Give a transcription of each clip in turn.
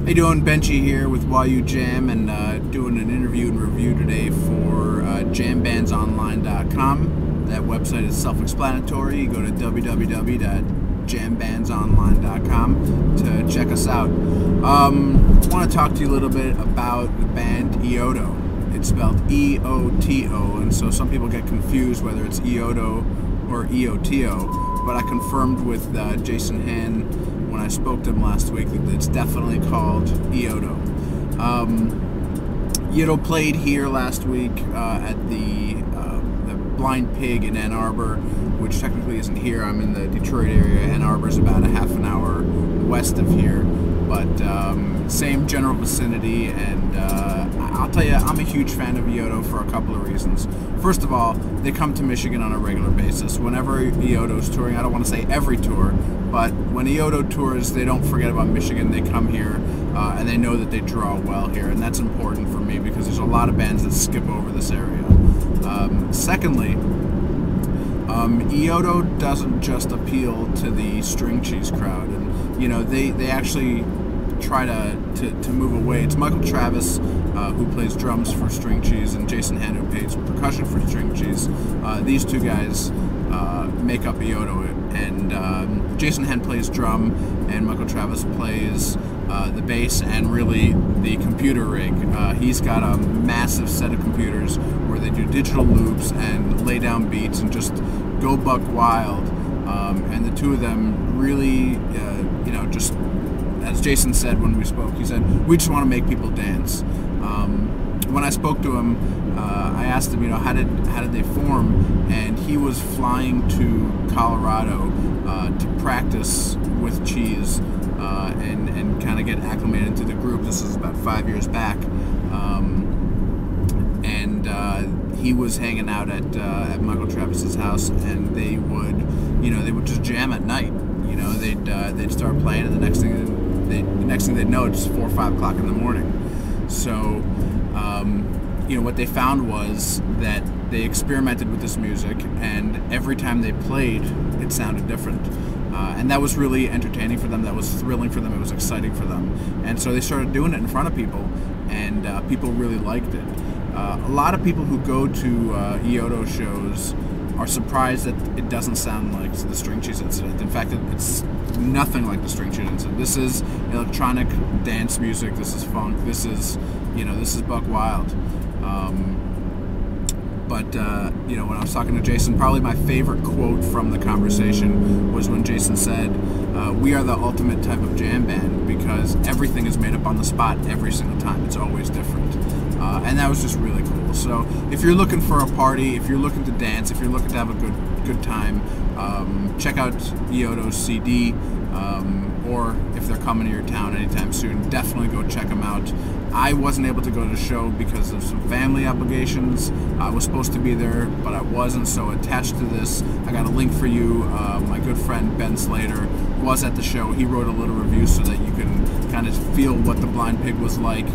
How you doing? Benji here with YU Jam, and doing an interview and review today for jambandsonline.com. That website is self-explanatory. You go to www.jambandsonline.com to check us out. I want to talk to you a little bit about the band EOTO. It's spelled E-O-T-O, and so some people get confused whether it's EOTO or EOTO, but I confirmed with Jason Han when I spoke to him last week that it's definitely called EOTO. EOTO played here last week at the Blind Pig in Ann Arbor, which technically isn't here. I'm in the Detroit area. Ann Arbor's about a half an hour west of here, but same general vicinity, and I'll tell you, I'm a huge fan of EOTO for a couple of reasons. First of all, they come to Michigan on a regular basis. Whenever EOTO's touring, I don't want to say every tour, but when EOTO tours, they don't forget about Michigan. They come here, and they know that they draw well here, and that's important for me because there's a lot of bands that skip over this area. Secondly, EOTO doesn't just appeal to the string cheese crowd, and you know they actually try to move away. It's Michael Travis who plays drums for String Cheese, and Jason Han who plays percussion for String Cheese. These two guys make up EOTO, and Jason Han plays drum, and Michael Travis plays the bass and really the computer rig. He's got a massive set of computers where they do digital loops and lay down beats and just go buck wild. And the two of them really, just as Jason said when we spoke, he said, we just want to make people dance. When I spoke to him, I asked him, how did they form? And he was flying to Colorado to practice with Cheese and kind of get acclimated to the group. This is about 5 years back, and he was hanging out at Michael Travis's house, and they would just jam at night. They'd start playing, and the next thing they'd know, it's 4 or 5 o'clock in the morning. So, what they found was that they experimented with this music, and every time they played, it sounded different. And that was really entertaining for them. That was thrilling for them. It was exciting for them. And so they started doing it in front of people, and people really liked it. A lot of people who go to EOTO shows are surprised that it doesn't sound like the String Cheese Incident. In fact, it's nothing like the String Cheese Incident. This is electronic dance music. This is funk. This is buck wild. When I was talking to Jason, probably my favorite quote from the conversation was when Jason said, we are the ultimate type of jam band because everything is made up on the spot every single time. It's always different. And that was just really cool. So if you're looking for a party, if you're looking to dance, if you're looking to have a good time, check out EOTO's CD, or if they're coming to your town anytime soon, definitely go check them out. I wasn't able to go to the show because of some family obligations. I was supposed to be there, but I wasn't, so attached to this, I got a link for you. My good friend Ben Slater was at the show. He wrote a little review so that you can kind of feel what the Blind Pig was like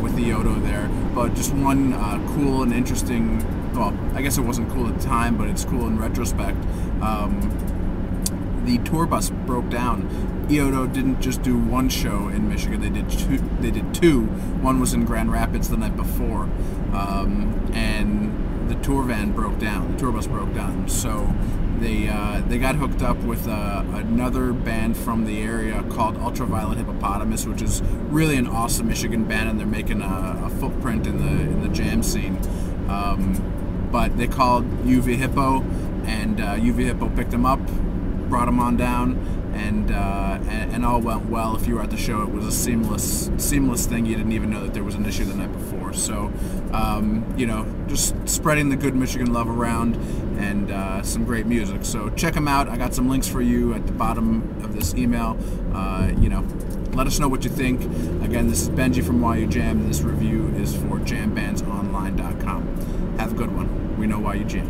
with the EOTO there. But just one cool and interesting, well, I guess it wasn't cool at the time, but it's cool in retrospect. The tour bus broke down. EOTO didn't just do one show in Michigan; they did two. One was in Grand Rapids the night before, and the tour van broke down. The tour bus broke down, so they got hooked up with another band from the area called Ultraviolet Hippopotamus, which is really an awesome Michigan band, and they're making a footprint in the jam scene. But they called UV Hippo, and UV Hippo picked them up, brought them on down, and all went well. If you were at the show, it was a seamless thing. You didn't even know that there was an issue the night before. So, just spreading the good Michigan love around, and some great music. So check them out. I got some links for you at the bottom of this email. Let us know what you think. Again, this is Benji from YU Jam, and this review is for jambandsonline.com. Have a good one. We know why you jam.